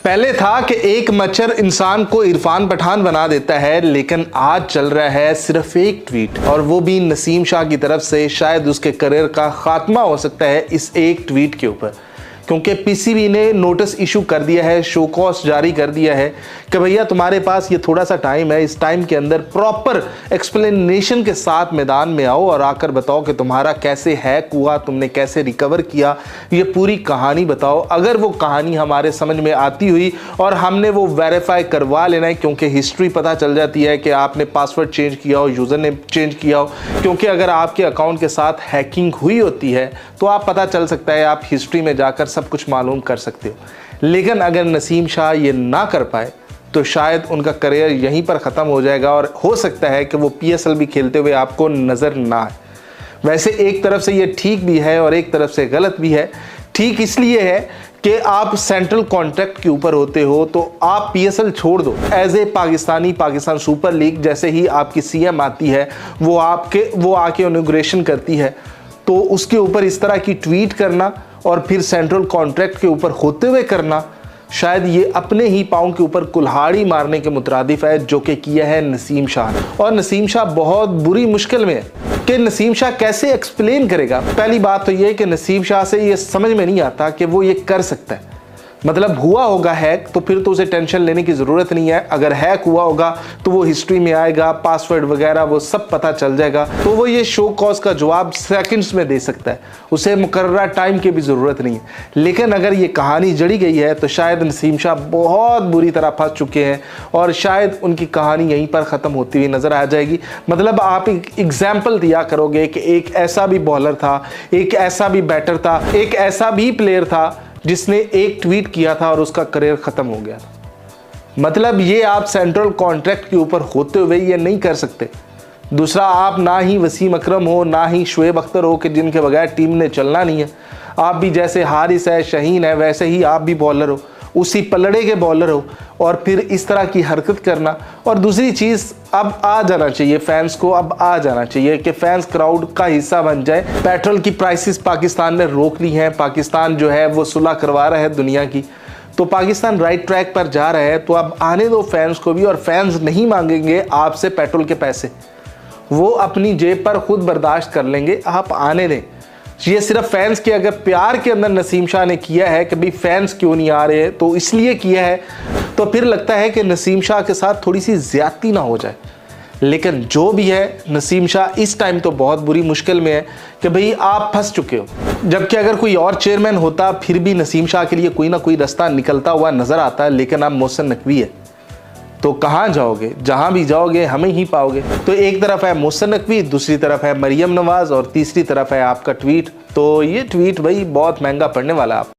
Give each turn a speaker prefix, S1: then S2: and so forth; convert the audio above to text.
S1: पहले था कि एक मच्छर इंसान को इरफान पठान बना देता है, लेकिन आज चल रहा है सिर्फ एक ट्वीट, और वो भी नसीम शाह की तरफ से। शायद उसके करियर का खात्मा हो सकता है इस एक ट्वीट के ऊपर, क्योंकि पीसीबी ने नोटिस इशू कर दिया है, शो कॉज जारी कर दिया है कि भैया तुम्हारे पास ये थोड़ा सा टाइम है, इस टाइम के अंदर प्रॉपर एक्सप्लेनेशन के साथ मैदान में आओ और आकर बताओ कि तुम्हारा कैसे हैक हुआ, तुमने कैसे रिकवर किया, ये पूरी कहानी बताओ। अगर वो कहानी हमारे समझ में आती हुई और हमने वो वेरीफाई करवा लेना है, क्योंकि हिस्ट्री पता चल जाती है कि आपने पासवर्ड चेंज किया हो, यूज़र ने चेंज किया हो, क्योंकि अगर आपके अकाउंट के साथ हैकिंग हुई होती है तो आप पता चल सकता है, आप हिस्ट्री में जाकर सब कुछ मालूम कर सकते हो। लेकिन अगर नसीम शाह ये ना कर पाए तो शायद उनका करियर यहीं पर ख़त्म हो जाएगा, और हो सकता है कि वो पीएसएल भी खेलते हुए आपको नज़र ना आए। वैसे एक तरफ से ये ठीक भी है और एक तरफ से गलत भी है। ठीक इसलिए है कि आप सेंट्रल कॉन्ट्रैक्ट के ऊपर होते हो तो आप पीएसएल छोड़ दो। As a Pakistani, Pakistan super league जैसे ही आपकी सीएम आती है, वो आके इनॉग्रेशन करती है, तो उसके ऊपर इस तरह की ट्वीट करना और फिर सेंट्रल कॉन्ट्रैक्ट के ऊपर होते हुए करना, शायद ये अपने ही पाँव के ऊपर कुल्हाड़ी मारने के मुतरादिफ है, जो कि किया है नसीम शाह ने। और नसीम शाह बहुत बुरी मुश्किल में है कि नसीम शाह कैसे एक्सप्लेन करेगा। पहली बात तो ये है कि नसीम शाह से ये समझ में नहीं आता कि वो ये कर सकता है। मतलब हुआ होगा हैक तो फिर तो उसे टेंशन लेने की ज़रूरत नहीं है। अगर हैक हुआ होगा तो वो हिस्ट्री में आएगा, पासवर्ड वगैरह वो सब पता चल जाएगा, तो वो ये शो कॉज का जवाब सेकंड्स में दे सकता है, उसे मुकर्रर टाइम की भी ज़रूरत नहीं है। लेकिन अगर ये कहानी जड़ी गई है तो शायद नसीम शाह बहुत बुरी तरह फंस चुके हैं और शायद उनकी कहानी यहीं पर ख़त्म होती हुई नज़र आ जाएगी। मतलब आप एक एग्जाम्पल दिया करोगे कि एक ऐसा भी बॉलर था, एक ऐसा भी बैटर था, एक ऐसा भी प्लेयर था जिसने एक ट्वीट किया था और उसका करियर ख़त्म हो गया था। मतलब ये आप सेंट्रल कॉन्ट्रैक्ट के ऊपर होते हुए ये नहीं कर सकते। दूसरा, आप ना ही वसीम अकरम हो, ना ही शुएब अख्तर हो कि जिनके बगैर टीम ने चलना नहीं है। आप भी जैसे हारिस है, शहीन है, वैसे ही आप भी बॉलर हो, उसी पलड़े के बॉलर हो, और फिर इस तरह की हरकत करना। और दूसरी चीज़, अब आ जाना चाहिए फैंस को, अब आ जाना चाहिए कि फैंस क्राउड का हिस्सा बन जाए। पेट्रोल की प्राइसेस पाकिस्तान ने रोक ली हैं, पाकिस्तान जो है वो सुलह करवा रहा है दुनिया की, तो पाकिस्तान राइट ट्रैक पर जा रहा है। तो अब आने दो फैंस को भी, और फैंस नहीं मांगेंगे आपसे पेट्रोल के पैसे, वो अपनी जेब पर खुद बर्दाश्त कर लेंगे, आप आने दें। ये सिर्फ फैंस के अगर प्यार के अंदर नसीम शाह ने किया है कि भाई फैंस क्यों नहीं आ रहे, तो इसलिए किया है, तो फिर लगता है कि नसीम शाह के साथ थोड़ी सी ज्यादती ना हो जाए। लेकिन जो भी है, नसीम शाह इस टाइम तो बहुत बुरी मुश्किल में है कि भाई आप फंस चुके हो। जबकि अगर कोई और चेयरमैन होता फिर भी नसीम शाह के लिए कोई ना कोई रास्ता निकलता हुआ नजर आता है, लेकिन अब मोहसिन नकवी है तो कहाँ जाओगे? जहाँ भी जाओगे हमें ही पाओगे। तो एक तरफ है मोहसिन नकवी, दूसरी तरफ है मरियम नवाज, और तीसरी तरफ है आपका ट्वीट। तो ये ट्वीट भाई बहुत महंगा पड़ने वाला है आप